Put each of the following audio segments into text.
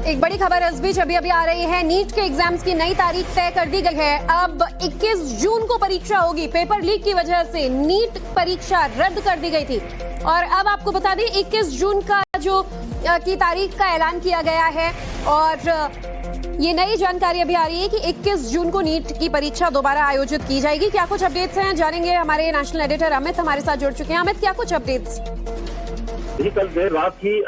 एक बड़ी खबर इस बीच अभी अभी आ रही है। नीट के एग्जाम्स की नई तारीख तय कर दी गई है। अब 21 जून को परीक्षा होगी। पेपर लीक की वजह से नीट परीक्षा रद्द कर दी गई थी और अब आपको बता दें 21 जून का की तारीख का ऐलान किया गया है और ये नई जानकारी अभी आ रही है कि 21 जून को नीट की परीक्षा दोबारा आयोजित की जाएगी। क्या कुछ अपडेट्स हैं जानेंगे। हमारे नेशनल एडिटर अमित हमारे साथ जुड़ चुके हैं। अमित, क्या कुछ अपडेट्स? कल देर रात ही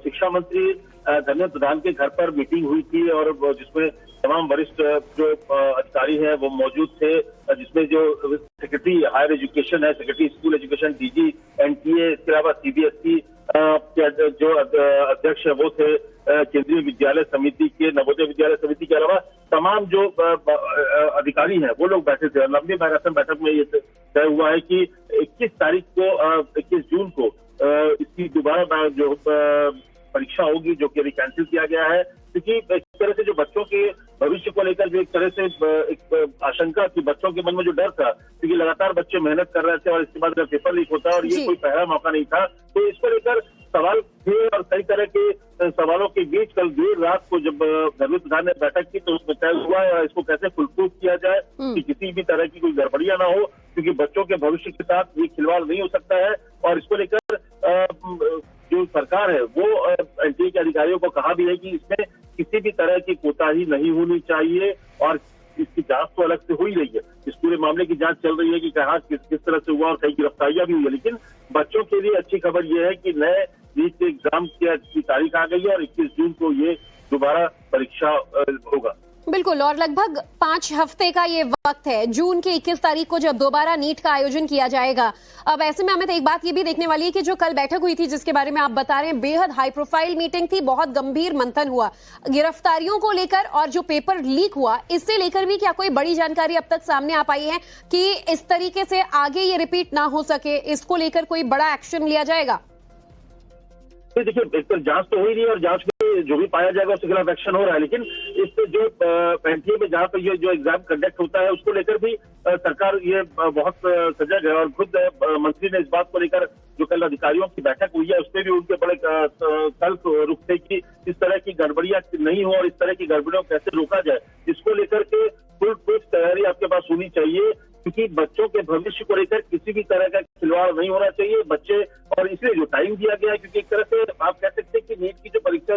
शिक्षा मंत्री धर्मेंद्र प्रधान के घर पर मीटिंग हुई थी और जिसमें तमाम वरिष्ठ जो अधिकारी हैं वो मौजूद थे, जिसमें जो सेक्रेटरी हायर एजुकेशन है, secretary school education, DG NTA, इसके अलावा सीबीएसई के जो अध्यक्ष है वो थे, केंद्रीय विद्यालय समिति के, नवोदय विद्यालय समिति के अलावा तमाम जो अधिकारी हैं वो लोग बैठे थे। लंबी मैराथन बैठक में ये तय हुआ है कि 21 तारीख को 21 जून को इसकी दोबारा जो परीक्षा होगी, जो कि अभी कैंसिल किया गया है, क्योंकि एक तरह से जो बच्चों के भविष्य को लेकर जो एक तरह से एक आशंका थी, बच्चों के मन में जो डर था, क्योंकि लगातार बच्चे मेहनत कर रहे थे और इसके बाद पेपर लीक होता है और ये कोई पहला मौका नहीं था, तो इसको लेकर सवाल थे और कई तरह के सवालों के बीच कल देर रात को जब धर्मेंद्र प्रधान ने बैठक की तो उसमें तय हुआ है इसको कैसे फुलप्रूफ किया जाए कि किसी भी तरह की कोई गड़बड़ियां ना हो, क्योंकि बच्चों के भविष्य के साथ ये खिलवाड़ नहीं हो सकता है। और इसको लेकर जो सरकार है वो एनटीए के अधिकारियों को कहा भी है कि इसमें किसी भी तरह की कोताही नहीं होनी चाहिए और इसकी जांच तो अलग से हो ही रही है। इस पूरे मामले की जांच चल रही है कि कहाँ किस तरह से हुआ और कई गिरफ्तारियां भी हुई है। लेकिन बच्चों के लिए अच्छी खबर यह है कि नए नीट के एग्जाम की तारीख आ गई है और 21 जून को ये दोबारा परीक्षा होगा। बिल्कुल, और लगभग 5 हफ्ते का ये वक्त है। जून की 21 तारीख को जब दोबारा नीट का आयोजन किया जाएगा। अब ऐसे में हमें तो एक बात ये भी देखने वाली है कि जो कल बैठक हुई थी जिसके बारे में आप बता रहे हैं, बेहद हाई प्रोफाइल मीटिंग थी, बहुत गंभीर मंथन हुआ गिरफ्तारियों को लेकर और जो पेपर लीक हुआ इससे लेकर भी क्या कोई बड़ी जानकारी अब तक सामने आ पाई है कि इस तरीके से आगे ये रिपीट ना हो सके, इसको लेकर कोई बड़ा एक्शन लिया जाएगा? देखिए, एक तो जांच तो हो ही रही है और जांच में जो भी पाया जाएगा उसके खिलाफ एक्शन हो रहा है, लेकिन इससे जो एनटीए में जहां पर ये जो एग्जाम कंडक्ट होता है उसको लेकर भी सरकार ये बहुत सजग है और खुद मंत्री ने इस बात को लेकर जो कल अधिकारियों की बैठक हुई है उसमें भी उनके बड़े तल्ख रुख थे कि इस तरह की गड़बड़ियां नहीं हो और इस तरह की गड़बड़ियों को कैसे रोका जाए, इसको लेकर के फुल प्रूफ तैयारी आपके पास होनी चाहिए, क्योंकि बच्चों के भविष्य को लेकर किसी भी तरह का खिलवाड़ नहीं होना चाहिए। बच्चे और इसलिए जो टाइम दिया गया है, क्योंकि एक तरह से आप कह सकते हैं कि नीट की जो परीक्षा